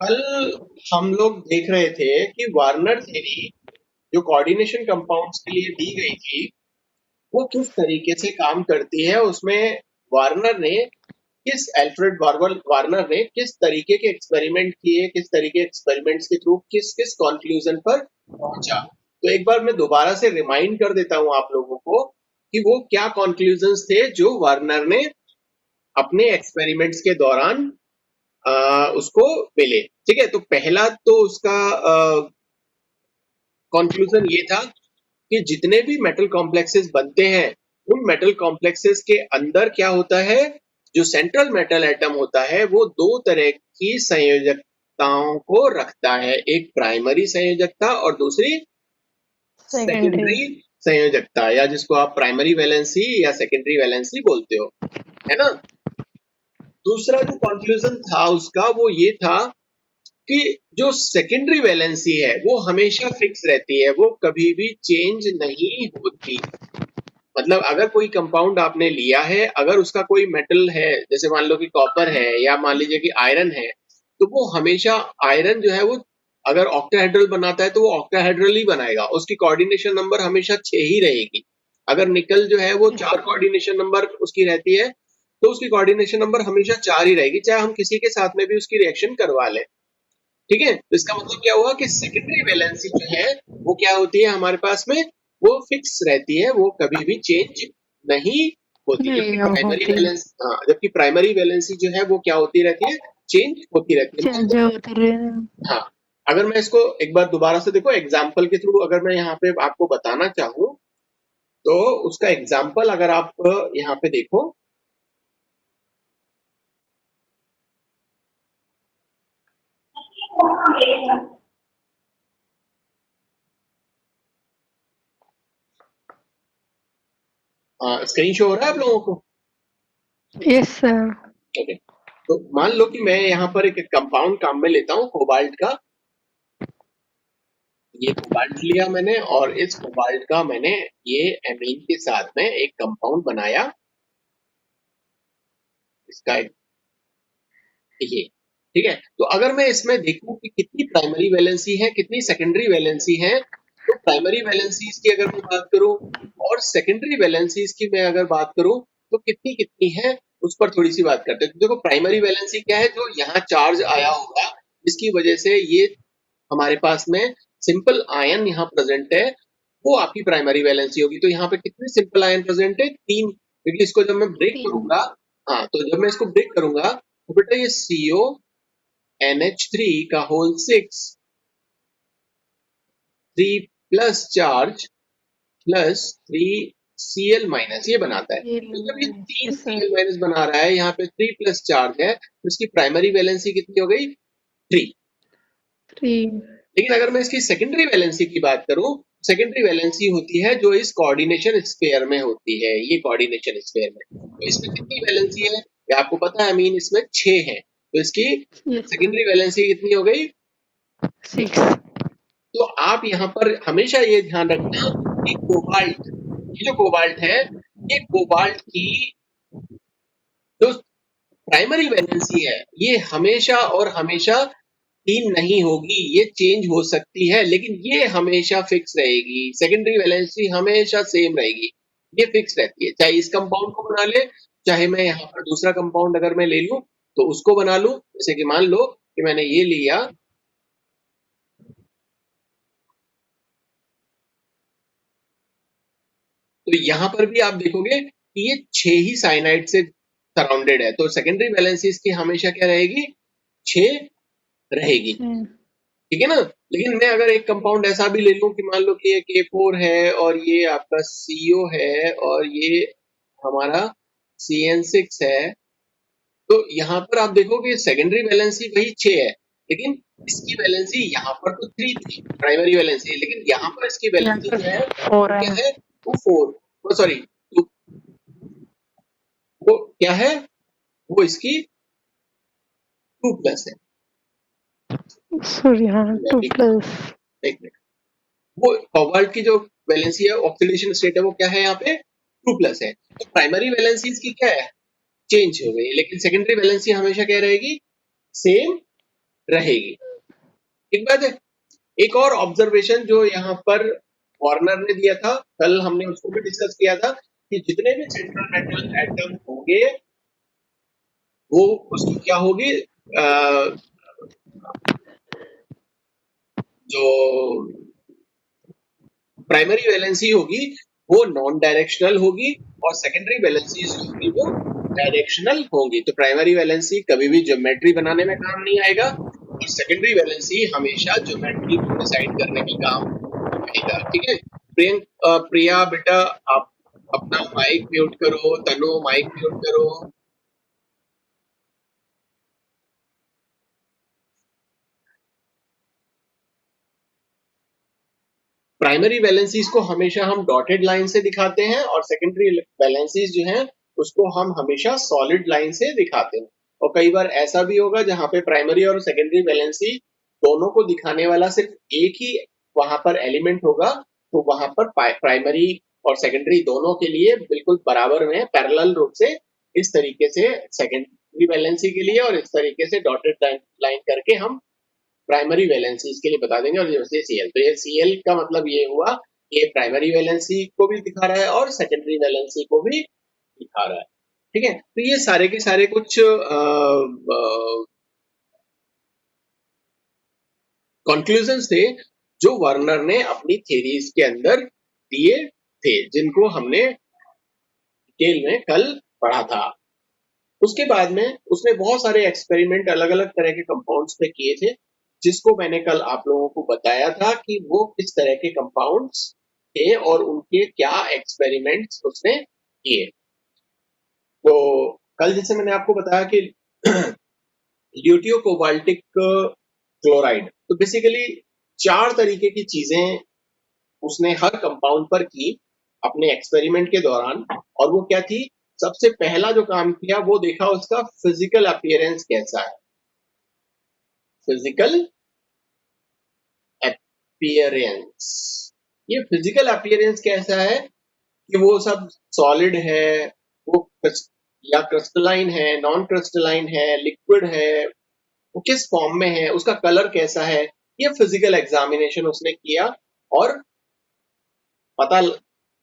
कल हम लोग देख रहे थे कि वार्नर थ्योरी जो कोऑर्डिनेशन कंपाउंड्स के लिए दी गई थी वो किस तरीके से काम करती है। उसमें वार्नर ने एल्फ्रेड वार्नर ने किस तरीके के एक्सपेरिमेंट किए, किस तरीके के एक्सपेरिमेंट्स के थ्रू किस किस कंक्लूजन पर पहुंचा। तो एक बार मैं दोबारा से रिमाइंड कर देता हूं आप लोगों को कि वो क्या कंक्लूजन्स थे जो वार्नर ने अपने एक्सपेरिमेंट्स के दौरान उसको मिले। ठीक है, तो पहला तो उसका कंक्लूजन ये था कि जितने भी मेटल कॉम्प्लेक्सेस बनते हैं उन मेटल कॉम्प्लेक्सेस के अंदर क्या होता है, जो सेंट्रल मेटल एटम होता है वो दो तरह की संयोजकताओं को रखता है, एक प्राइमरी संयोजकता और दूसरी सेकेंडरी। सेकेंडरी संयोजकता, या जिसको आप प्राइमरी वैलेंसी या सेकेंडरी वैलेंसी बोलते हो, है ना। दूसरा जो कंक्लूजन था उसका वो ये था कि जो सेकेंडरी वैलेंसी है वो हमेशा फिक्स रहती है, वो कभी भी चेंज नहीं होती। मतलब अगर कोई कंपाउंड आपने लिया है, अगर उसका कोई मेटल है, जैसे मान लो कि कॉपर है या मान लीजिए कि आयरन है, तो वो हमेशा आयरन जो है वो अगर ऑक्टाहेड्रल बनाता है तो वो ऑक्टाहेड्रल ही बनाएगा, उसकी कोऑर्डिनेशन नंबर हमेशा 6 ही रहेगी। अगर निकल जो है वो 4 कोऑर्डिनेशन नंबर उसकी रहती है, तो उसकी कोऑर्डिनेशन नंबर हमेशा 4 ही रहेगी, चाहे हम किसी के साथ में भी उसकी रिएक्शन करवा लें। ठीक है, तो इसका मतलब क्या हुआ कि सेकेंडरी वैलेंसी जो है वो क्या होती है हमारे पास में, वो फिक्स रहती है, वो कभी भी चेंज नहीं होती। जबकि नहीं प्राइमरी होती। वैलेंस हाँ, जबकि प्राइमरी वैलेंसी जो है वो क्या होती रहती है, चेंज होती रहती है। चेंज होती रहे। हाँ, अगर मैं इसको एक बार दोबारा से देखो एग्जाम्पल के थ्रू अगर मैं यहाँ पे आपको बताना चाहूँ, तो उसका एग्जाम्पल अगर आप यहाँ पे देखो, स्क्रीन शो हो रहा है आप लोगों को? Yes sir. ओके, तो मान लो कि मैं यहाँ पर एक कंपाउंड काम में लेता हूँ कोबाल्ट का। ये कोबाल्ट लिया मैंने और इस कोबाल्ट का मैंने ये एमीन के साथ में एक कंपाउंड बनाया, इसका ये। ठीक है, तो अगर मैं इसमें देखूं कि कितनी प्राइमरी वैलेंसी है कितनी सेकेंडरी वैलेंसी है, तो प्राइमरी वैलेंसीज की अगर मैं बात करूं और सेकेंडरी वैलेंसीज की मैं अगर बात करूं तो कितनी कितनी है, उस पर थोड़ी सी बात करते हैं। तो देखो प्राइमरी वैलेंसी क्या है, जो यहाँ चार्ज आया होगा जिसकी वजह से ये हमारे पास में सिंपल आयन यहाँ प्रेजेंट है, वो आपकी प्राइमरी वैलेंसी होगी। तो यहाँ पे कितने सिंपल आयन प्रेजेंट है, 3, क्योंकि इसको जब मैं ब्रेक 3। करूंगा, हाँ तो जब मैं इसको ब्रेक करूंगा तो बेटा ये CO NH3 का whole 6 3 plus charge plus 3 Cl minus ये बनाता है। तो जब ये 3 यस सर। Cl माइनस बना रहा है, यहाँ पे 3 प्लस चार्ज है, तो इसकी प्राइमरी वैलेंसी कितनी हो गई, 3। 3। लेकिन अगर मैं इसकी सेकेंडरी वैलेंसी की बात करूं, सेकेंडरी वैलेंसी होती है जो इस कोऑर्डिनेशन स्फीयर में होती है, ये कोऑर्डिनेशन स्फीयर में। तो इसमें कितनी वैलेंसी है, ये आपको पता है, अमीन इसमें 6 है, तो इसकी यस सर। सेकेंडरी वैलेंसी कितनी हो गई, 6। 6। तो आप यहाँ पर हमेशा ये ध्यान रखना कि कोबाल्ट, ये जो कोबाल्ट है, ये कोबाल्ट की जो प्राइमरी वैलेंसी है ये हमेशा और हमेशा 3 नहीं होगी, ये चेंज हो सकती है, लेकिन ये हमेशा फिक्स रहेगी। सेकेंडरी वैलेंसी हमेशा सेम रहेगी, ये फिक्स रहती है, चाहे इस कंपाउंड को बना ले, चाहे मैं यहाँ पर दूसरा कंपाउंड अगर मैं ले लूं तो उसको बना लूं। जैसे कि मान लो कि मैंने ये लिया, तो यहाँ पर भी आप देखोगे कि ये 6 ही साइनाइड से सराउंडेड है, तो सेकेंडरी वैलेंसी इसकी हमेशा क्या रहेगी, 6 रहेगी। 6। ठीक है ना। लेकिन मैं अगर एक कंपाउंड ऐसा भी ले लूं कि मान लो कि ये K4 है और ये आपका CO है और ये हमारा CN6 है, तो यहाँ पर आप देखोगे सेकेंडरी वैलेंसी वही 6 है, लेकिन इसकी वैलेंसी यहाँ पर तो 3 थी प्राइमरी वैलेंसी, लेकिन यहाँ पर इसकी यहाँ वैलेंसी पर जो है 4 वो क्या है। है, वो 4, सॉरी, वो क्या है, वो इसकी 2 प्लस है। सॉरी, हाँ मैं 2 भी प्लस। एक मिनट, वो कोबाल्ट की जो वैलेंसी है ऑक्सीडेशन स्टेट है वो क्या है, यहाँ पे 2 प्लस है। तो प्राइमरी वैलेंसी इसकी क्या है, चेंज हो गई, लेकिन सेकेंडरी वैलेंसी हमेशा क्या रहेगी, सेम रहेगी। ठीक बात है। एक और ऑब्जर्वेशन जो यहाँ पर वार्नर ने दिया था, कल हमने उसको भी डिस्कस किया था कि जितने भी सेंट्रल मेटल एटम होंगे वो उसकी क्या होगी, जो प्राइमरी वैलेंसी होगी वो नॉन डायरेक्शनल होगी और सेकेंडरी वैलेंसी होगी वो डायरेक्शनल होंगी। तो प्राइमरी वैलेंसी कभी भी ज्योमेट्री बनाने में काम नहीं आएगा और सेकेंडरी वैलेंसी हमेशा ज्योमेट्री को डिसाइड करने में काम आएगा। ठीक है। प्रिया बेटा आप अपना माइक म्यूट करो, तनु माइक म्यूट करो। प्राइमरी वैलेंसीज को हमेशा हम डॉटेड लाइन से दिखाते हैं और सेकेंडरी वैलेंसीज जो हैं उसको हम हमेशा सॉलिड लाइन से दिखाते हैं। और कई बार ऐसा भी होगा जहां पे प्राइमरी और सेकेंडरी वैलेंसी दोनों को दिखाने वाला सिर्फ एक ही वहां पर एलिमेंट होगा, तो वहां पर प्राइमरी और सेकेंडरी दोनों के लिए बिल्कुल बराबर में पैरेलल रूप से इस तरीके से सेकेंडरी वैलेंसी के लिए और इस तरीके से डॉटेड लाइन करके हम प्राइमरी वैलेंसी इसके लिए बता देंगे। और जैसे सीएल, तो ये सीएल का मतलब ये हुआ कि ये प्राइमरी वैलेंसी को भी दिखा रहा है और सेकेंडरी वैलेंसी को भी दिखा रहा है। ठीक है। तो ये सारे के सारे कुछ कंक्लूजन्स थे जो वर्नर ने अपनी थ्योरीज के अंदर दिए थे, जिनको हमने डिटेल में कल पढ़ा था। उसके बाद में उसने बहुत सारे एक्सपेरिमेंट अलग अलग तरह के कंपाउंड्स पे किए थे, जिसको मैंने कल आप लोगों को बताया था कि वो किस तरह के कंपाउंड्स थे और उनके क्या एक्सपेरिमेंट्स उसने किए। तो कल जैसे मैंने आपको बताया कि ल्यूटियो कोबाल्टिक क्लोराइड, तो बेसिकली 4 तरीके की चीजें उसने हर कंपाउंड पर की अपने एक्सपेरिमेंट के दौरान। और वो क्या थी, सबसे पहला जो काम किया वो देखा उसका फिजिकल अपीयरेंस कैसा है। फिजिकल अपीयरेंस, ये फिजिकल अपीयरेंस कैसा है कि वो सब सॉलिड है, वो या क्रिस्टलाइन है, नॉन क्रिस्टलाइन है, लिक्विड है, वो किस फॉर्म में है, उसका कलर कैसा है, ये फिजिकल एग्जामिनेशन उसने किया। और पता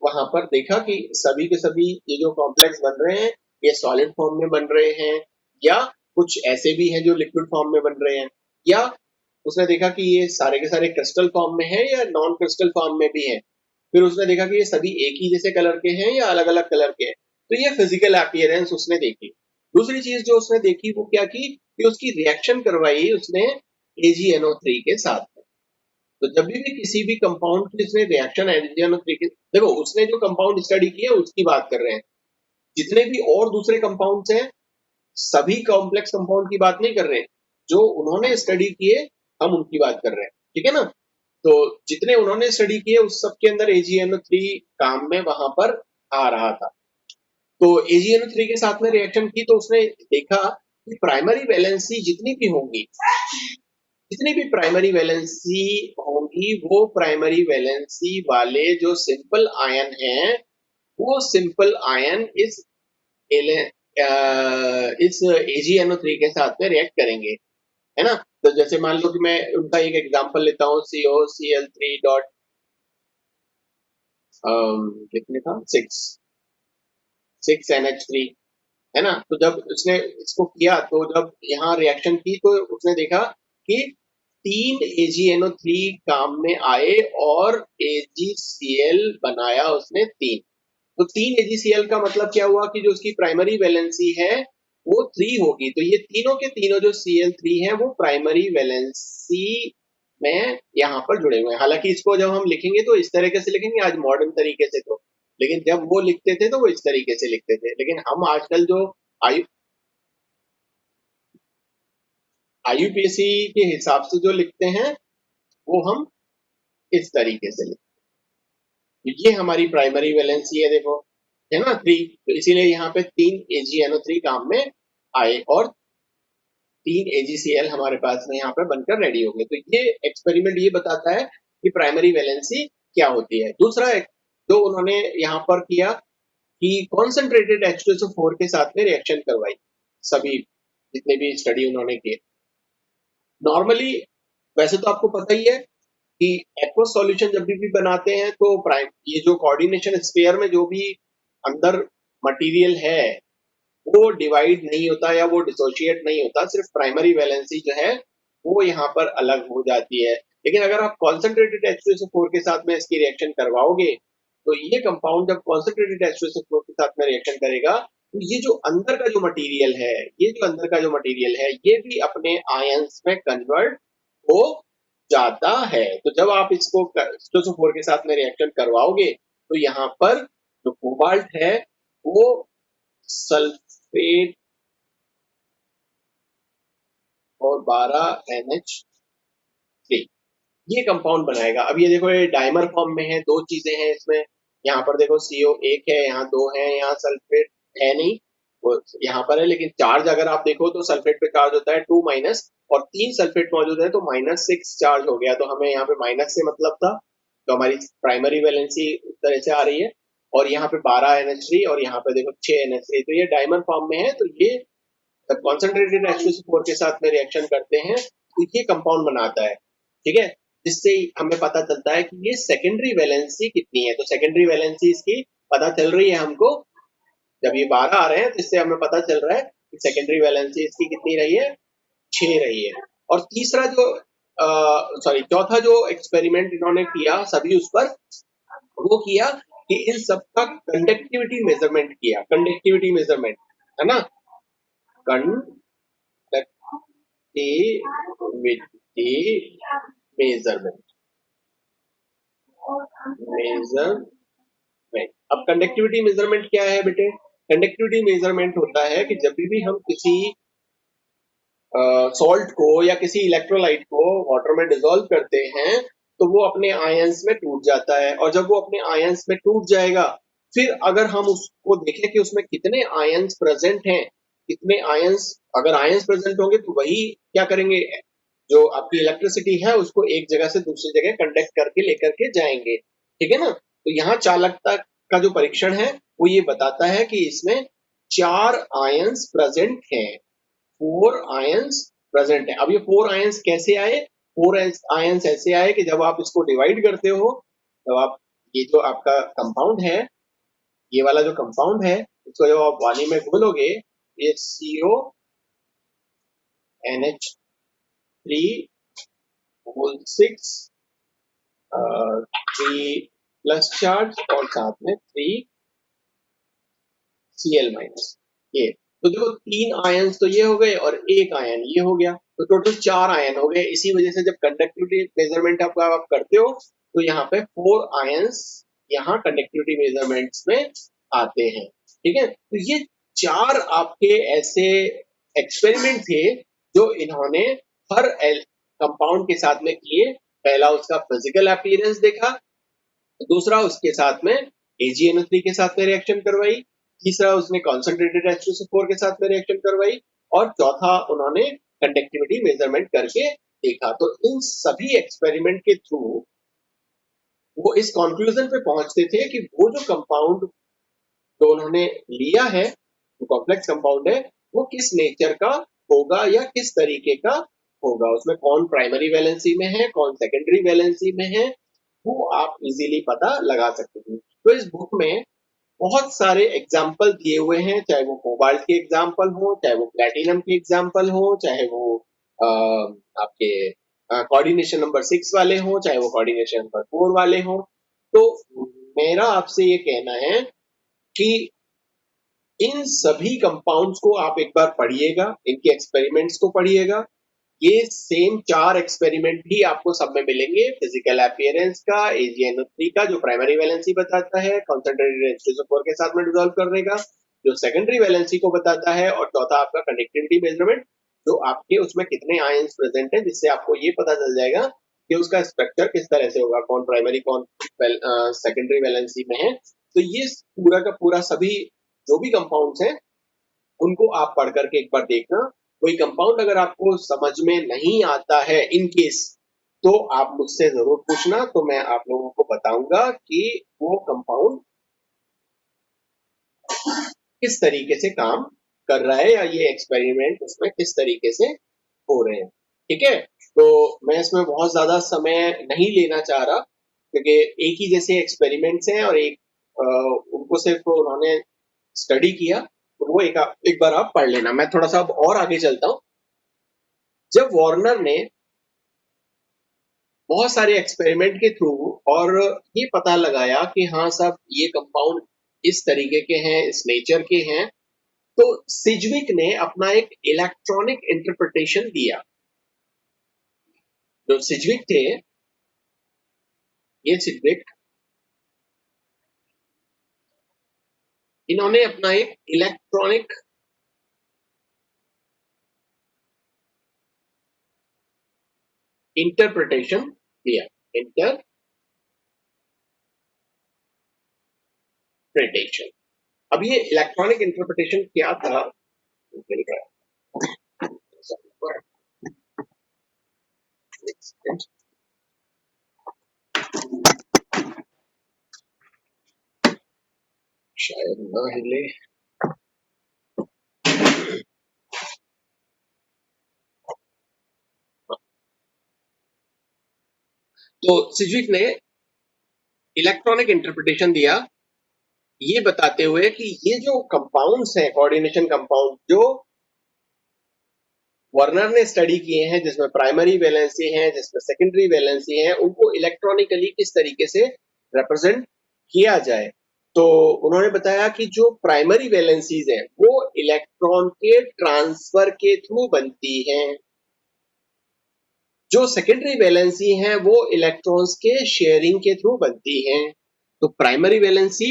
वहां पर देखा कि सभी के सभी ये जो कॉम्प्लेक्स बन रहे हैं ये सॉलिड फॉर्म में बन रहे हैं या कुछ ऐसे भी हैं जो लिक्विड फॉर्म में बन रहे हैं, या उसने देखा कि ये सारे के सारे क्रिस्टल फॉर्म में है या नॉन क्रिस्टल फॉर्म में भी है। फिर उसने देखा कि ये सभी एक ही जैसे कलर के हैं या अलग अलग कलर के हैं। तो ये फिजिकल अपीयरेंस उसने देखी। दूसरी चीज जो उसने देखी वो क्या की कि उसकी रिएक्शन करवाई उसने AgNO3 के साथ। तो जब भी किसी भी कंपाउंड की उसने रिएक्शन AgNO3 के, देखो उसने जो कंपाउंड स्टडी किया उसकी बात कर रहे हैं, जितने भी और दूसरे कंपाउंड्स हैं सभी कॉम्प्लेक्स कंपाउंड की बात नहीं कर रहे हैं, जो उन्होंने स्टडी किए हम उनकी बात कर रहे हैं। ठीक है ना। तो जितने उन्होंने स्टडी किए उस सब के अंदर AgNO3 काम में वहां पर आ रहा था। तो AgNO3 के साथ में रिएक्शन की तो उसने देखा कि प्राइमरी वैलेंसी जितनी भी होंगी, जितनी भी प्राइमरी वैलेंसी होंगी, वो प्राइमरी वैलेंसी वाले जो सिंपल आयन हैं वो सिंपल आयन इस AgNO3 के साथ में रिएक्ट करेंगे, है ना। तो जैसे मान लो कि मैं उनका एक एग्जांपल लेता हूँ, COCl3 डॉट कितने था 6 NH3, है ना। तो जब उसने इसको किया तो जब यहाँ रिएक्शन की तो उसने देखा कि 3 AgNO3 काम में आए और AgCl बनाया उसने 3। तो 3 AgCl का मतलब क्या हुआ कि जो उसकी प्राइमरी वैलेंसी है वो 3 होगी। तो ये तीनों के तीनों जो Cl3 है वो प्राइमरी वैलेंसी में यहाँ पर जुड़े हुए हैं। हालांकि इसको जब हम लिखेंगे तो इस तरीके से लिखेंगे आज मॉडर्न तरीके से, तो लेकिन जब वो लिखते थे तो वो इस तरीके से लिखते थे। लेकिन हम आजकल जो IUPAC के हिसाब से जो लिखते हैं वो हम इस तरीके से लिखते हैं। ये हमारी प्राइमरी वैलेंसी है, देखो, है ना 3। तो इसीलिए यहाँ पे 3 AgNO3 काम में आए और 3 AgCl हमारे पास में यहाँ पे बनकर रेडी हो गए। तो ये एक्सपेरिमेंट ये बताता है कि प्राइमरी वैलेंसी क्या होती है। दूसरा जो उन्होंने यहाँ पर किया कि कॉन्सेंट्रेटेड H2SO4 के साथ में रिएक्शन करवाई, सभी जितने भी स्टडी उन्होंने किए नॉर्मली वैसे तो आपको पता ही है कि एक्वस सॉल्यूशन जब भी बनाते हैं तो प्राइम ये जो कोऑर्डिनेशन स्फीयर में जो भी अंदर मटेरियल है वो डिवाइड नहीं होता या वो डिसोशिएट नहीं होता, सिर्फ प्राइमरी वैलेंसी जो है वो यहाँ पर अलग हो जाती है। लेकिन अगर आप कॉन्सेंट्रेटेड H2SO4 के साथ में इसकी रिएक्शन करवाओगे तो ये कंपाउंड जब कॉन्सेंट्रेटेड H2SO4 के साथ में रिएक्शन करेगा तो ये जो अंदर का जो मटेरियल है, ये जो अंदर का जो मटेरियल है ये भी अपने आयंस में कन्वर्ट हो जाता है। तो जब आप इसको H2SO4 के साथ में रिएक्शन करवाओगे तो यहाँ पर जो कोबाल्ट है वो सल्फेट और 12NH3 ये कंपाउंड बनाएगा। अब ये देखो ये डाइमर फॉर्म में है, दो चीजें हैं इसमें। यहाँ पर देखो CO एक है, यहाँ दो है, यहाँ सल्फेट है नहीं, वो यहाँ पर है, लेकिन चार्ज अगर आप देखो तो सल्फेट पे चार्ज होता है 2- और 3 सल्फेट मौजूद है तो -6 चार्ज हो गया। तो हमें यहाँ पे माइनस से मतलब था, तो हमारी प्राइमरी वैलेंसी उस तरह से आ रही है। और यहाँ पे 12NH3 और यहाँ पे देखो 6NH3, तो ये डायमर फॉर्म में है। तो ये जब कॉन्सेंट्रेटेड H2SO4 के साथ में रिएक्शन करते हैं तो ये कंपाउंड बनाता है, ठीक है, जिससे हमें पता चलता है कि ये सेकेंडरी वैलेंसी कितनी है। तो सेकेंडरी वैलेंसी इसकी पता चल रही है हमको, जब ये 12 आ रहे हैं तो इससे हमें पता चल रहा है कि सेकेंडरी वैलेंसी इसकी कितनी रही है, 6 रही है। और तीसरा जो चौथा जो एक्सपेरिमेंट इन्होंने किया सभी उस पर, वो किया कि इन सबका कंडक्टिविटी मेजरमेंट किया। कंडक्टिविटी मेजरमेंट है ना, कंडक्टिविटी मेजरमेंट मेजरमेंट। अब कंडक्टिविटी मेजरमेंट क्या है बेटे? कंडक्टिविटी मेजरमेंट होता है कि जब भी हम किसी सॉल्ट को या किसी इलेक्ट्रोलाइट को वाटर में डिसॉल्व करते हैं तो वो अपने आयंस में टूट जाता है। और जब वो अपने आयंस में टूट जाएगा, फिर अगर हम उसको देखें कि उसमें कितने आयंस प्रेजेंट हैं, कितने आयंस, अगर आयंस प्रेजेंट होंगे तो वही क्या करेंगे, जो आपकी इलेक्ट्रिसिटी है उसको एक जगह से दूसरी जगह कंडक्ट करके लेकर के जाएंगे, ठीक है ना। तो यहाँ चालकता का जो परीक्षण है वो ये बताता है कि इसमें 4 आयंस प्रेजेंट हैं, 4 आयंस प्रेजेंट है। अब ये 4 आयंस कैसे आए? 4 आयंस ऐसे आए कि जब आप इसको डिवाइड करते हो, जब आप ये जो आपका कंपाउंड है, ये वाला जो कंपाउंड है, इसको जब आप पानी में घोलोगे, ये CONH3 होल 6 3 प्लस चार्ज और साथ में 3 Cl-, ये तो देखो 3 आयंस तो ये हो गए और एक आयन ये हो गया, तो टोटल 4 आयन हो गए। इसी वजह से जब कंडक्टिविटी मेजरमेंट आप करते हो तो यहाँ पे 4 आयंस यहाँ कंडक्टिविटी मेजरमेंट्स में आते हैं, ठीक है। तो ये 4 आपके ऐसे एक्सपेरिमेंट थे जो इन्होंने हर कंपाउंड के साथ में किए। पहला उसका फिजिकल अपीयरेंस देखा, दूसरा उसके साथ में AgNO3 के साथ में रिएक्शन करवाई, तीसरा उसने कॉन्सेंट्रेटेड H2SO4 के साथ में रिएक्शन करवाई, और चौथा उन्होंने कंडक्टिविटी मेजरमेंट करके देखा। तो इन सभी एक्सपेरिमेंट के थ्रू वो इस कंक्लूजन पे पहुंचते थे कि वो जो कंपाउंड जो उन्होंने लिया है, जो कॉम्प्लेक्स कंपाउंड है, वो किस नेचर का होगा या किस तरीके का होगा, उसमें कौन प्राइमरी वैलेंसी में है, कौन सेकेंडरी वैलेंसी में है, वो आप इजीली पता लगा सकते हैं। तो इस बुक में बहुत सारे एग्जाम्पल दिए हुए हैं, चाहे वो कोबाल्ट के एग्जाम्पल हो, चाहे वो प्लेटिनम के एग्जाम्पल हो, चाहे वो आपके कोऑर्डिनेशन नंबर 6 वाले हो, चाहे वो कोऑर्डिनेशन नंबर 4 वाले हो। तो मेरा आपसे ये कहना है कि इन सभी कंपाउंड्स को आप एक बार पढ़िएगा, इनके एक्सपेरिमेंट्स को पढ़िएगा। ये सेम 4 एक्सपेरिमेंट भी आपको सब में मिलेंगे, फिजिकल अपीयरेंस का, AgNO3 का जो प्राइमरी वैलेंसी बताता है कॉन्सेंट्रेटेड H2SO4 के साथ में डिसॉल्व करने का, जो सेकेंडरी वैलेंसी को बताता है, और चौथा आपका कंडक्टिविटी मेजरमेंट जो आपके उसमें कितने आयंस प्रेजेंट है, जिससे आपको ये पता चल जाएगा कि उसका स्ट्रक्चर किस तरह से होगा, कौन प्राइमरी कौन सेकेंडरी वैलेंसी में है। तो ये पूरा का पूरा सभी जो भी कंपाउंड्स हैं उनको आप पढ़ करके एक बार देखना। कोई कंपाउंड अगर आपको समझ में नहीं आता है इन केस, तो आप मुझसे जरूर पूछना, तो मैं आप लोगों को बताऊंगा कि वो कंपाउंड किस तरीके से काम कर रहा है या ये एक्सपेरिमेंट उसमें किस तरीके से हो रहे हैं, ठीक है। तो मैं इसमें बहुत ज्यादा समय नहीं लेना चाह रहा, क्योंकि एक ही जैसे एक्सपेरिमेंट्स हैं और उनको सिर्फ उन्होंने स्टडी किया, तो वो एक बार आप पढ़ लेना। मैं थोड़ा सा अब और आगे चलता हूँ। जब वार्नर ने बहुत सारे एक्सपेरिमेंट के थ्रू और ये पता लगाया कि हाँ सब ये कंपाउंड इस तरीके के हैं, इस नेचर के हैं, तो सिजविक ने अपना एक इलेक्ट्रॉनिक इंटरप्रिटेशन दिया। जो सिजविक थे, ये सिजविक, इन्होंने अपना एक इलेक्ट्रॉनिक इंटरप्रिटेशन दिया। इंटरप्रिटेशन। अब ये इलेक्ट्रॉनिक इंटरप्रिटेशन क्या था? शायद ना हिले। तो सिजविक ने इलेक्ट्रॉनिक इंटरप्रिटेशन दिया, ये बताते हुए कि ये जो कंपाउंड्स हैं, कोऑर्डिनेशन कंपाउंड जो वर्नर ने स्टडी किए हैं, जिसमें प्राइमरी वैलेंसी है, जिसमें सेकेंडरी वैलेंसी है, उनको इलेक्ट्रॉनिकली किस तरीके से रिप्रेजेंट किया जाए। तो उन्होंने बताया कि जो प्राइमरी वैलेंसीज हैं वो इलेक्ट्रॉन के ट्रांसफर के थ्रू बनती हैं, जो सेकेंडरी वैलेंसी हैं वो इलेक्ट्रॉन्स के शेयरिंग के थ्रू बनती हैं। तो प्राइमरी वैलेंसी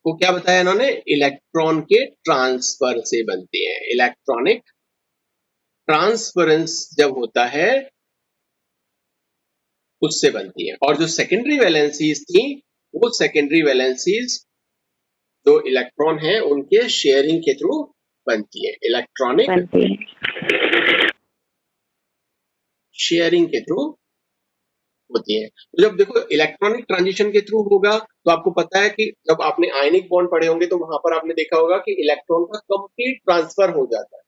को क्या बताया इन्होंने? इलेक्ट्रॉन के ट्रांसफर से बनती हैं। इलेक्ट्रॉनिक ट्रांसफरेंस जब होता है उससे बनती है। और जो सेकेंडरी वैलेंसीज थी, वो सेकेंडरी वैलेंसीज जो इलेक्ट्रॉन है उनके शेयरिंग के थ्रू बनती है। इलेक्ट्रॉनिक शेयरिंग के थ्रू होती है। तो जब देखो इलेक्ट्रॉनिक ट्रांजिशन के थ्रू होगा, तो आपको पता है कि जब आपने आयनिक बॉन्ड पढ़े होंगे तो वहां पर आपने देखा होगा कि इलेक्ट्रॉन का कंप्लीट ट्रांसफर हो जाता है,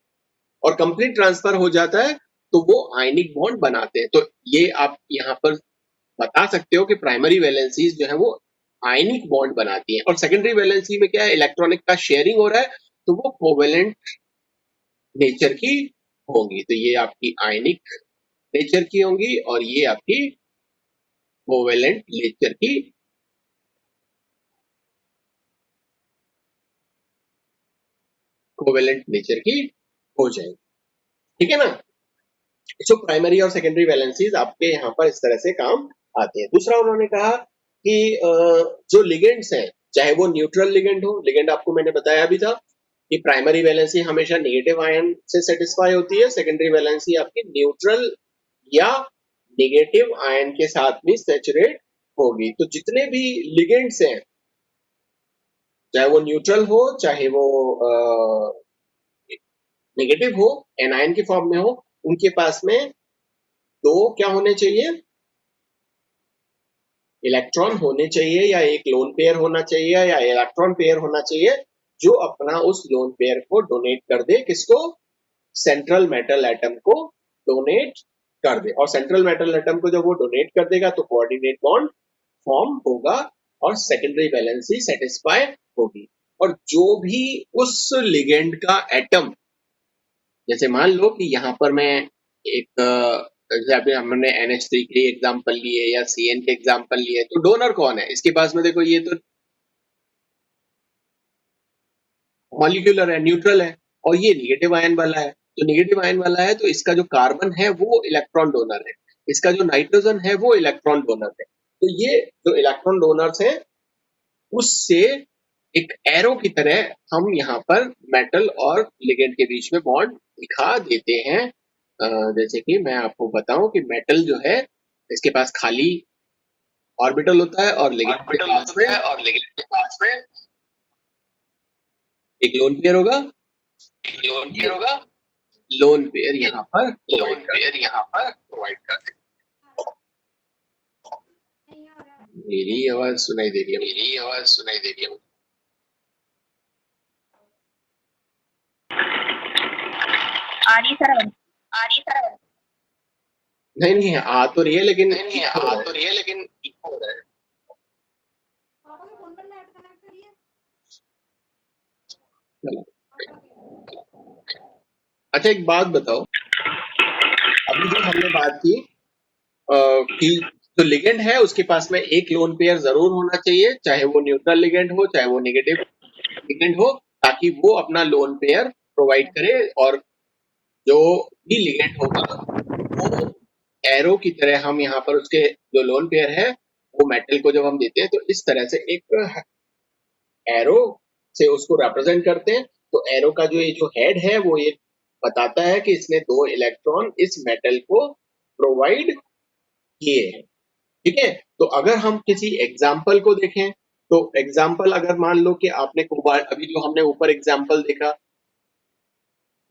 और कंप्लीट ट्रांसफर हो जाता है तो वो आयनिक बॉन्ड बनाते हैं। तो ये आप यहाँ पर बता सकते हो कि प्राइमरी वैलेंसीज जो है वो आयनिक बॉन्ड बनाती हैं, और सेकेंडरी वैलेंसी में क्या है, इलेक्ट्रॉनिक का शेयरिंग हो रहा है, तो वो कोवेलेंट नेचर की होंगी। तो ये आपकी आयनिक नेचर की होंगी और ये आपकी कोवेलेंट नेचर की हो जाएगी। ठीक है ना? सो प्राइमरी और सेकेंडरी वैलेंसीज आपके यहाँ पर इस तरह से काम आते हैं। दूसरा उन्होंने कहा कि जो लिगेंड्स हैं, चाहे वो न्यूट्रल लिगेंड हो, लिगेंड आपको मैंने बताया भी था कि प्राइमरी वैलेंसी हमेशा नेगेटिव आयन से सेटिस्फाई होती है, सेकेंडरी वैलेंसी आपकी न्यूट्रल या नेगेटिव आयन के साथ भी सैचुरेट होगी। तो जितने भी लिगेंड्स हैं, चाहे वो न्यूट्रल हो, चाहे वो नेगेटिव हो, एनायन के फॉर्म में हो, उनके पास में दो क्या होने चाहिए? इलेक्ट्रॉन होने चाहिए, या एक लोन पेयर होना चाहिए, या इलेक्ट्रॉन पेयर होना चाहिए, जो अपना उस लोन पेयर को डोनेट कर दे। किसको? सेंट्रल मेटल एटम को डोनेट कर दे। और सेंट्रल मेटल एटम को जब वो डोनेट कर देगा तो कोऑर्डिनेट बॉन्ड फॉर्म होगा और सेकेंडरी वैलेंसी सेटिस्फाई होगी। और जो भी उस लिगेंड का एटम, जैसे मान लो कि यहाँ पर मैं एक जैसे अभी हमने NH3 के एग्जाम्पल लिए या CN के एग्जाम्पल लिए, तो डोनर कौन है? इसके पास में देखो ये तो मॉलिक्यूलर है, न्यूट्रल है, और ये निगेटिव आयन वाला है। तो निगेटिव आयन वाला है तो इसका जो कार्बन है वो इलेक्ट्रॉन डोनर है, इसका जो नाइट्रोजन है वो इलेक्ट्रॉन डोनर है। तो ये जो इलेक्ट्रॉन डोनर्स है उससे एक एरो की तरह हम यहाँ पर मेटल और लिगेंड के बीच में बॉन्ड दिखा देते हैं। जैसे कि मैं आपको बताऊं कि मेटल जो है इसके पास खाली ऑर्बिटल होता है, और लिगेंड के पास में एक लोन पेयर होगा। लोन पेयर यहाँ पर प्रोवाइड कर दें। मेरी आवाज सुनाई दे रही है? आ रही सर, आ रही सर। नहीं नहीं आ तो रही है लेकिन नहीं नहीं echo हो आ रहा है। तो रही है लेकिन इको हो रहा है। चलो। अच्छा एक बात बताओ, अभी जो हमने बात की कि जो लिगेंड है उसके पास में एक लोन पेयर जरूर होना चाहिए, चाहे वो न्यूट्रल लिगेंड हो चाहे वो नेगेटिव लिगेंड हो, ताकि वो अपना लोन पेयर प्रोवाइड करे। और जो भी लिगेंड होगा वो एरो की तरह, हम यहाँ पर उसके जो लोन पेयर है वो मेटल को जब हम देते हैं तो इस तरह से एक एरो से उसको रिप्रेजेंट करते हैं। तो एरो का जो ये जो हेड है वो ये बताता है कि इसने 2 इलेक्ट्रॉन इस मेटल को प्रोवाइड किए हैं। ठीक है, तो अगर हम किसी एग्जाम्पल को देखें, तो एग्जाम्पल अगर मान लो कि आपने कोबाल्ट, अभी जो हमने ऊपर एग्जाम्पल देखा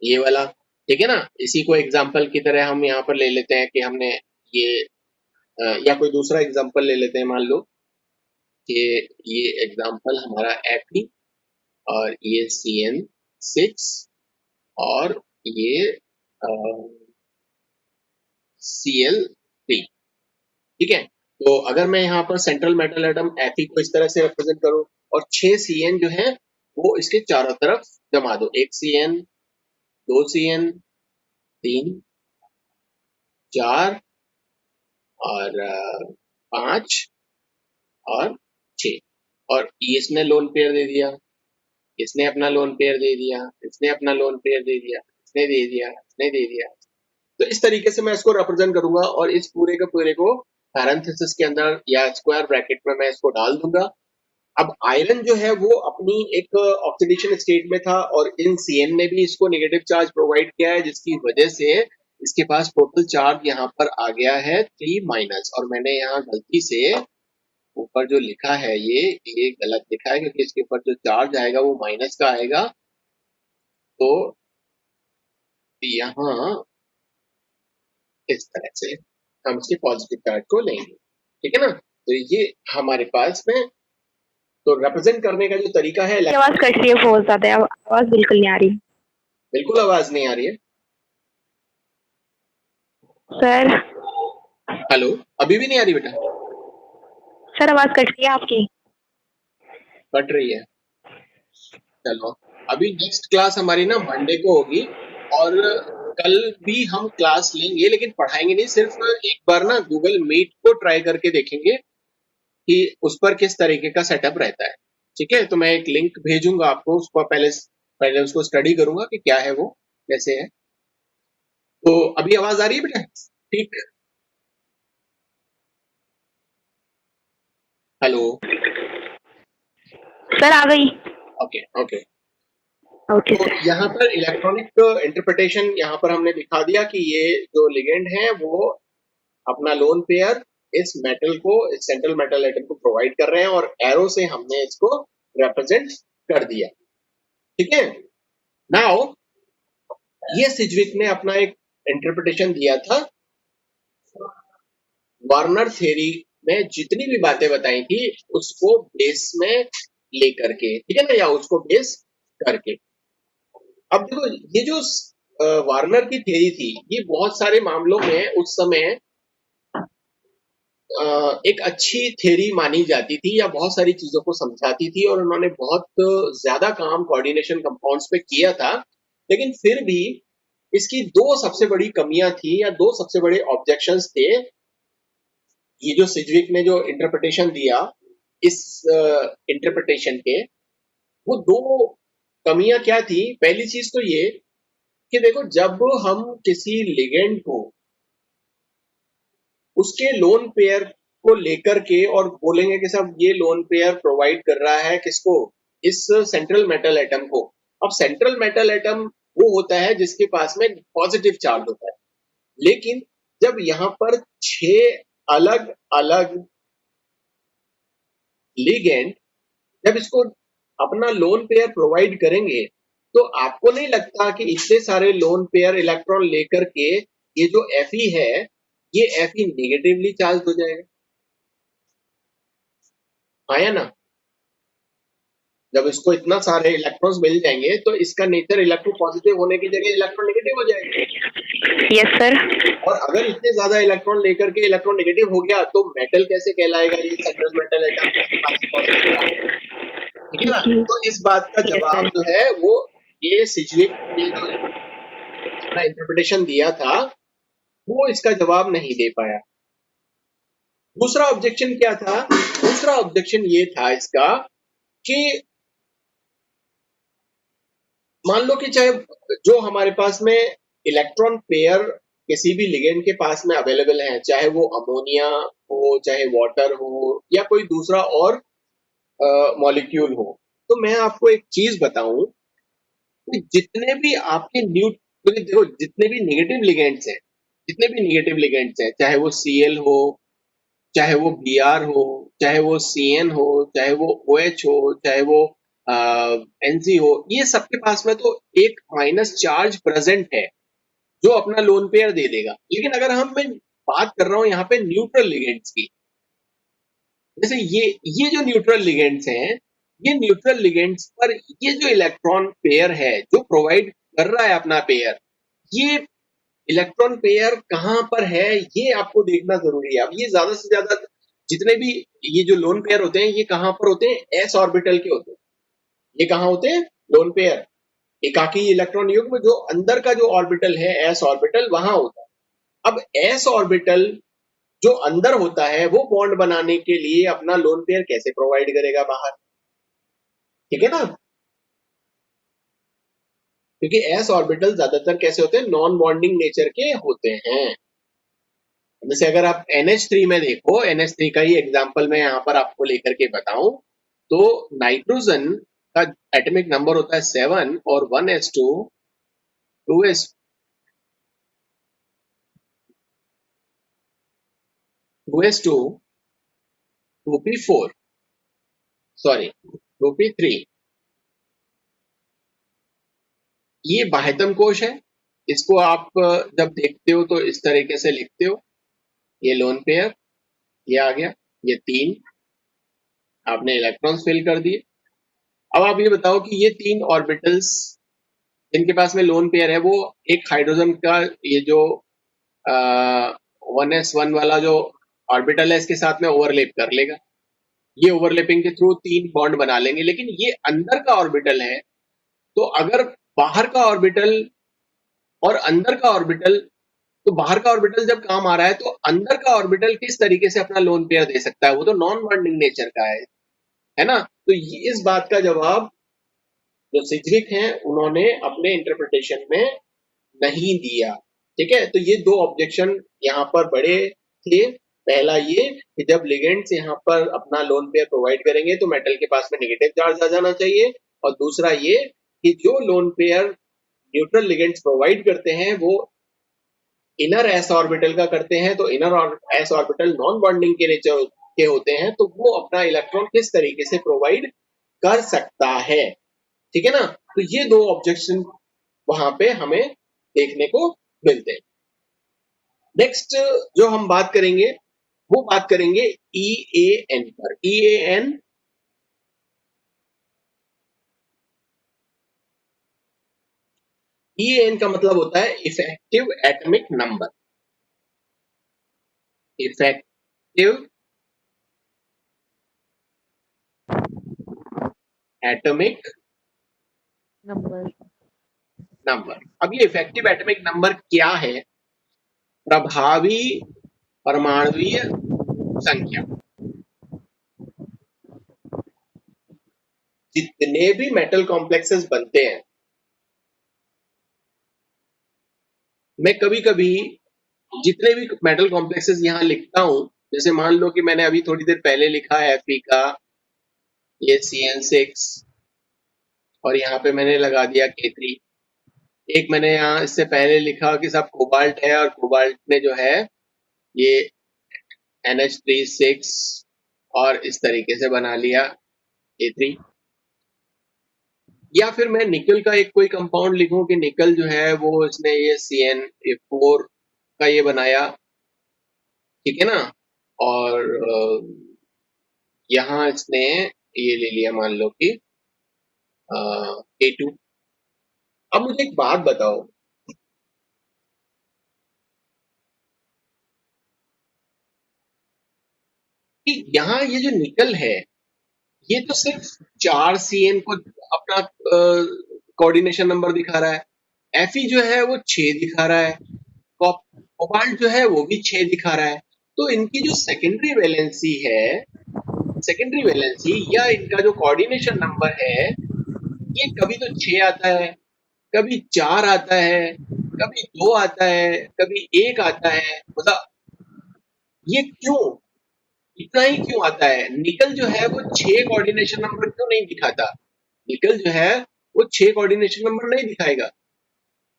ये वाला, ठीक है ना, इसी को एग्जाम्पल की तरह हम यहाँ पर ले लेते हैं कि हमने ये या कोई दूसरा एग्जाम्पल ले लेते हैं। मान लो कि ये एग्जाम्पल हमारा Fe और ये CN6 और ये Cl3। ठीक है, तो अगर मैं यहाँ पर सेंट्रल मेटल एटम Fe को इस तरह से रिप्रेजेंट करूं और 6 Cn जो है वो इसके चारों तरफ जमा दो, 1 Cn, 2 Cn, 3, 4 और 5 और 6, और ये इसने लोन पेयर दे दिया, इसने अपना लोन पेयर दे दिया, इसने अपना लोन पेयर दे दिया, इसने दे दिया, इसने दे दिया। तो इस तरीके से मैं इसको रिप्रेजेंट करूंगा और इस पूरे के पूरे को पैरेंथेसिस के अंदर या स्क्वायर ब्रैकेट में मैं इसको डाल दूंगा। अब आयरन जो है वो अपनी एक ऑक्सीडेशन स्टेट में था और इन Cn ने भी इसको नेगेटिव चार्ज प्रोवाइड किया है, जिसकी वजह से इसके पास टोटल चार्ज यहाँ पर आ गया है 3 माइनस। और मैंने यहाँ गलती से ऊपर जो लिखा है ये गलत लिखा है, क्योंकि इसके ऊपर जो चार्ज आएगा वो माइनस का आएगा। तो यहाँ इस तरह से हम इसके पॉजिटिव चार्ज को लेंगे, ठीक है ना। तो ये हमारे पास में तो रिप्रेजेंट करने का जो तरीका है, आवाज कट रही है बहुत ज्यादा, आवाज बिल्कुल नहीं आ रही बिल्कुल आवाज नहीं आ रही है सर। हेलो, अभी भी नहीं आ रही बेटा? सर आवाज कट रही है आपकी। कट रही है, चलो अभी नेक्स्ट क्लास हमारी ना मंडे को होगी और कल भी हम क्लास लेंगे, लेकिन पढ़ाएंगे नहीं, सिर्फ एक बार ना गूगल मीट को ट्राई करके देखेंगे कि उस पर किस तरीके का सेटअप रहता है। ठीक है, तो मैं एक लिंक भेजूंगा आपको, उसको पहले पहले उसको स्टडी करूंगा कि क्या है वो, कैसे है। तो अभी आवाज आ रही है बेटा? ठीक, हेलो, सर आ गई। Okay okay. ओके तो सर। यहाँ पर इलेक्ट्रॉनिक इंटरप्रिटेशन यहाँ पर हमने दिखा दिया कि ये जो लिगेंड है वो अपना लोन पेयर इस मेटल को, इस सेंट्रल मेटल एटम को प्रोवाइड कर रहे हैं और एरो से हमने इसको रिप्रेजेंट कर दिया। ठीक है, नाउ ये सिज्विक ने अपना एक इंटरप्रिटेशन दिया था वार्नर थ्योरी में, जितनी भी बातें बताई थी उसको बेस में लेकर के, ठीक है ना, या उसको बेस करके। अब देखो ये जो वार्नर की थ्योरी थी ये बहुत सारे मामलों में उस समय एक अच्छी थ्योरी मानी जाती थी या बहुत सारी चीजों को समझाती थी और उन्होंने बहुत ज्यादा काम कोऑर्डिनेशन कंपाउंड्स पे किया था। लेकिन फिर भी इसकी दो सबसे बड़ी कमियां थी या दो सबसे बड़े ऑब्जेक्शंस थे। ये जो सिज्विक ने जो इंटरप्रिटेशन दिया इस इंटरप्रिटेशन के, वो दो कमियां क्या थी? पहली चीज तो ये कि देखो जब हम किसी लिगेंड को उसके लोन पेयर को लेकर के और बोलेंगे कि साहब ये लोन पेयर प्रोवाइड कर रहा है किसको, इस सेंट्रल मेटल एटम को। अब सेंट्रल मेटल एटम वो होता है जिसके पास में पॉजिटिव चार्ज होता है, लेकिन जब यहाँ पर 6 अलग अलग लिगेंड जब इसको अपना लोन पेयर प्रोवाइड करेंगे, तो आपको नहीं लगता कि इतने सारे लोन पेयर इलेक्ट्रॉन लेकर के ये जो Fe है ये Fe नेगेटिवली चार्ज हो जाएगा? हाँ या ना? जब इसको इतना सारे इलेक्ट्रॉन्स मिल जाएंगे तो इसका नेचर इलेक्ट्रोपॉजिटिव होने की जगह इलेक्ट्रोनेगेटिव हो जाएगा। Yes sir. और अगर इतने ज्यादा इलेक्ट्रॉन लेकर के इलेक्ट्रोनेगेटिव हो गया तो मेटल कैसे कहलाएगा? ये सेंट्रल मेटल है जहाँ पे इसके पास पॉजिटिव चार्ज है। ठीक है ना? तो इस बात का यस जवाब सर। जो है वो ये सिज्विक ने जो अपना इंटरप्रिटेशन दिया था वो इसका जवाब नहीं दे पाया। दूसरा ऑब्जेक्शन क्या था? दूसरा ऑब्जेक्शन ये था इसका कि मान लो कि चाहे जो हमारे पास में इलेक्ट्रॉन पेयर किसी भी लिगेंड के पास में अवेलेबल है, चाहे वो अमोनिया हो, चाहे वाटर हो या कोई दूसरा और मॉलिक्यूल हो, तो मैं आपको एक चीज बताऊं कि जितने भी आपके क्योंकि देखो जितने भी नेगेटिव लिगेंड्स हैं, जितने भी नेगेटिव लिगेंड्स हैं, चाहे वो Cl हो, चाहे वो Br हो, चाहे वो Cn हो, चाहे वो OH हो, चाहे वो Nc हो, ये सबके पास में तो एक माइनस चार्ज प्रेजेंट है जो अपना लोन पेयर दे देगा। लेकिन अगर मैं बात कर रहा हूं यहाँ पे न्यूट्रल लिगेंड्स की, जैसे ये जो न्यूट्रल लिगेंड्स हैं, ये न्यूट्रल लिगेंड्स पर ये जो इलेक्ट्रॉन पेयर है जो प्रोवाइड कर रहा है अपना पेयर, ये इलेक्ट्रॉन पेयर कहाँ पर है ये आपको देखना जरूरी है। अब ये ज्यादा से ज्यादा जितने भी ये जो लोन पेयर होते हैं ये कहाँ पर होते हैं? एस ऑर्बिटल के होते हैं। ये कहाँ होते हैं? लोन पेयर एकाकी इलेक्ट्रॉन युग्म जो अंदर का जो ऑर्बिटल है एस ऑर्बिटल वहां होता है। अब एस ऑर्बिटल जो अंदर होता है वो बॉन्ड बनाने के लिए अपना लोन पेयर कैसे प्रोवाइड करेगा बाहर? ठीक है ना? क्योंकि एस ऑर्बिटल ज्यादातर कैसे होते हैं? नॉन बॉन्डिंग नेचर के होते हैं। जैसे अगर आप NH3 में देखो, NH3 का ही एग्जांपल मैं यहाँ पर आपको लेकर के बताऊं तो नाइट्रोजन का एटॉमिक नंबर होता है 7 और 1s2 2s 2s2 2p4 sorry 2p3 ये बाह्यतम कोश है। इसको आप जब देखते हो तो इस तरीके से लिखते हो, ये लोन पेयर, ये आ गया, ये 3 आपने इलेक्ट्रॉन्स फिल कर दिए। अब आप ये बताओ कि ये 3 ऑर्बिटल्स जिनके पास में लोन पेयर है वो एक हाइड्रोजन का ये जो 1s1 वाला जो ऑर्बिटल है इसके साथ में ओवरलैप कर लेगा। ये ओवरलैपिंग के थ्रू 3 बॉन्ड बना लेंगे। लेकिन ये अंदर का ऑर्बिटल है, तो अगर बाहर का ऑर्बिटल और अंदर का ऑर्बिटल, तो बाहर का ऑर्बिटल जब काम आ रहा है तो अंदर का ऑर्बिटल किस तरीके से अपना लोन पेयर दे सकता है? वो तो नॉन बॉन्डिंग नेचर का है ना? तो इस बात का जवाब जो सिज्विक हैं उन्होंने अपने इंटरप्रिटेशन में नहीं दिया। ठीक है? तो ये 2 ऑब्जेक्शन यहाँ पर बड़े थे। पहला ये कि जब लिगेंड्स यहाँ पर अपना लोन पेयर प्रोवाइड करेंगे तो मेटल के पास में नेगेटिव चार्ज आ जाना चाहिए, और दूसरा ये कि जो lone pair neutral ligands provide करते हैं वो इनर एस ऑर्बिटल का करते हैं, तो inner S orbital non bonding के नेचर के होते हैं, तो वो अपना इलेक्ट्रॉन किस तरीके से प्रोवाइड कर सकता है। ठीक है ना? तो ये 2 ऑब्जेक्शन वहां पे हमें देखने को मिलते हैं। नेक्स्ट जो हम बात करेंगे वो बात करेंगे EAN पर। EAN का मतलब होता है effective atomic number. Effective atomic number. अब ये इफेक्टिव एटॉमिक नंबर क्या है? प्रभावी परमाणुवीय संख्या। जितने भी मेटल कॉम्प्लेक्सेस बनते हैं, मैं कभी कभी जितने भी मेटल कॉम्प्लेक्सेस यहाँ लिखता हूं, जैसे मान लो कि मैंने अभी थोड़ी देर पहले लिखा है Fe का ये CN6 और यहाँ पे मैंने लगा दिया K3। एक मैंने यहाँ इससे पहले लिखा कि सब कोबाल्ट है और कोबाल्ट में जो है ये NH36 और इस तरीके से बना लिया K3। या फिर मैं निकल का एक कोई कंपाउंड लिखूं कि निकल जो है वो इसने ये CN4 का ये बनाया। ठीक है ना? और यहाँ इसने ये ले लिया मान लो कि A2। अब मुझे एक बात बताओ कि यहाँ ये जो निकल है ये तो सिर्फ 4 CN को अपना कोऑर्डिनेशन नंबर दिखा रहा है। Fe जो है वो 6 दिखा रहा है, कोबाल्ट जो है वो भी 6 दिखा रहा है। तो इनकी जो सेकेंडरी वैलेंसी है, सेकेंडरी वैलेंसी या इनका जो कोऑर्डिनेशन नंबर है, ये कभी तो 6 आता है, कभी 4 आता है, कभी 2 आता है, कभी 1 आता है। मतलब ये क्यों, इतना ही क्यों आता है? निकल जो है वो 6 कोऑर्डिनेशन नंबर क्यों नहीं दिखाता? निकल जो है वो 6 कोऑर्डिनेशन नंबर नहीं दिखाएगा।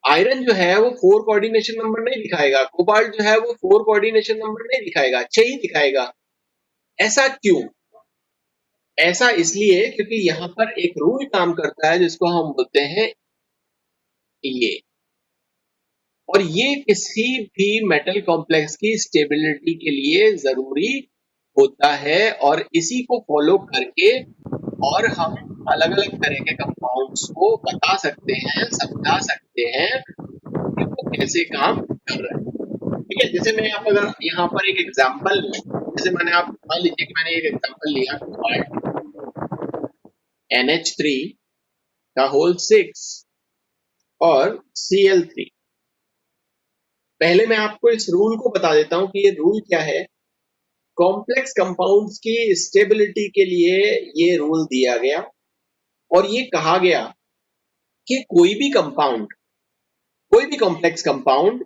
आयरन जो है वो 4 कोऑर्डिनेशन नंबर नहीं दिखाएगा। कोबाल्ट जो है वो 4 कोऑर्डिनेशन नंबर नहीं दिखाएगा, 6 ही दिखाएगा। ऐसा क्यों? ऐसा इसलिए क्योंकि यहाँ पर एक रूल काम करता है जिसको हम बोलते हैं ये, और ये किसी भी मेटल कॉम्प्लेक्स की स्टेबिलिटी के लिए जरूरी होता है, और इसी को फॉलो करके और हम अलग-अलग तरह के कंपाउंड्स को बता सकते हैं, समझा सकते हैं कि वो कैसे काम कर रहा है। ठीक है, जैसे मैं आप अगर यहाँ पर एक एग्जांपल लूं, जैसे मैंने आप मान लीजिए कि मैंने एक एग्जांपल लिया कोबाल्ट NH3 का होल 6 और Cl3। पहले मैं आपको इस रूल को बता देता हूं कि ये रूल क्या है। कॉम्प्लेक्स कंपाउंड्स की स्टेबिलिटी के लिए ये रूल दिया गया, और ये कहा गया कि कोई भी कंपाउंड, कोई भी कॉम्प्लेक्स कंपाउंड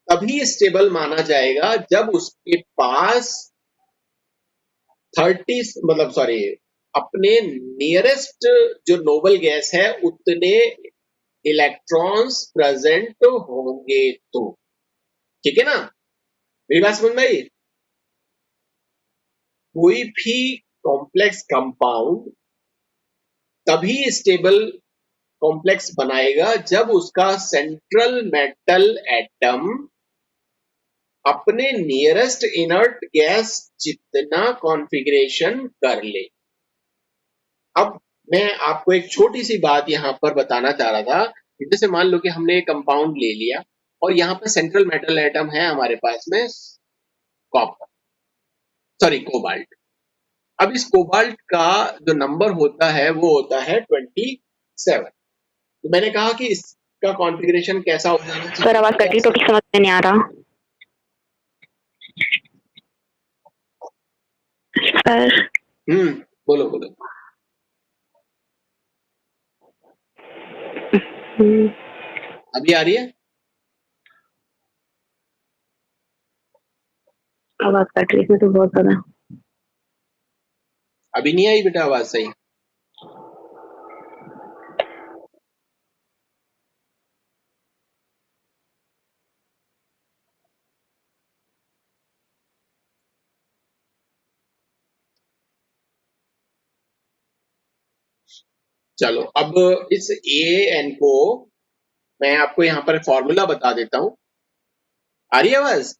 तभी स्टेबल माना जाएगा जब उसके पास 30 मतलब सॉरी अपने नियरेस्ट जो नोबल गैस है उतने इलेक्ट्रॉन्स प्रेजेंट होंगे तो। ठीक है ना, मेरी बात समझ में आई? कोई भी कॉम्प्लेक्स कंपाउंड तभी स्टेबल कॉम्प्लेक्स बनाएगा जब उसका सेंट्रल मेटल एटम अपने नियरेस्ट इनर्ट गैस जितना कॉन्फ़िगरेशन कर ले। अब मैं आपको एक छोटी सी बात यहाँ पर बताना चाह रहा था कि जैसे मान लो कि हमने एक कंपाउंड ले लिया और यहाँ पर सेंट्रल मेटल एटम है हमारे पास में कॉपर, सॉरी कोबाल्ट। अब इस कोबाल्ट का जो नंबर होता है वो होता है 27। तो मैंने कहा कि इसका कॉन्फ़िगरेशन कैसा हो जाना चाहिए? सर आवाज कट रही, टॉपिक समझ में नहीं आ रहा। सर बोलो बोलो। अभी आ रही है? आवाज कट रही, इसमें तो बहुत ज्यादा। अभी नहीं आई बेटा आवाज सही? चलो, अब इस AN को मैं आपको यहाँ पर फॉर्मूला बता देता हूँ। आ रही है आवाज?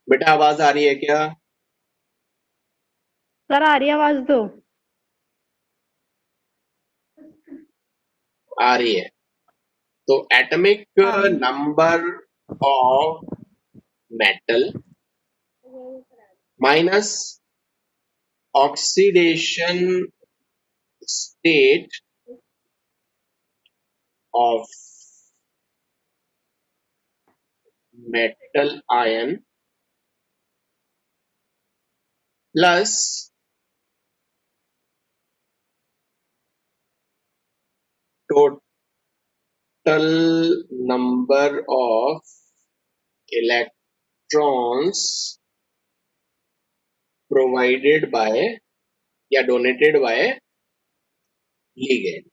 बेटा आवाज आ रही है क्या? सर आ रही है आवाज तो। आ रही है। तो atomic number of metal minus oxidation state of metal ion plus total number of electrons provided by या डोनेटेड बाय लिगेंड।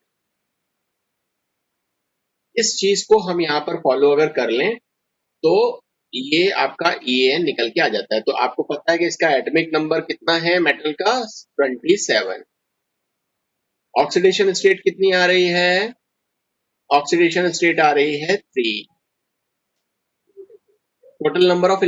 इस चीज को हम यहाँ पर फॉलो अगर कर लें तो ये आपका EN निकल के आ जाता है। तो आपको पता है कि इसका एटॉमिक नंबर कितना है मेटल का? 27। ऑक्सीडेशन स्टेट कितनी आ रही है? ऑक्सीडेशन स्टेट आ रही है 3। Total number of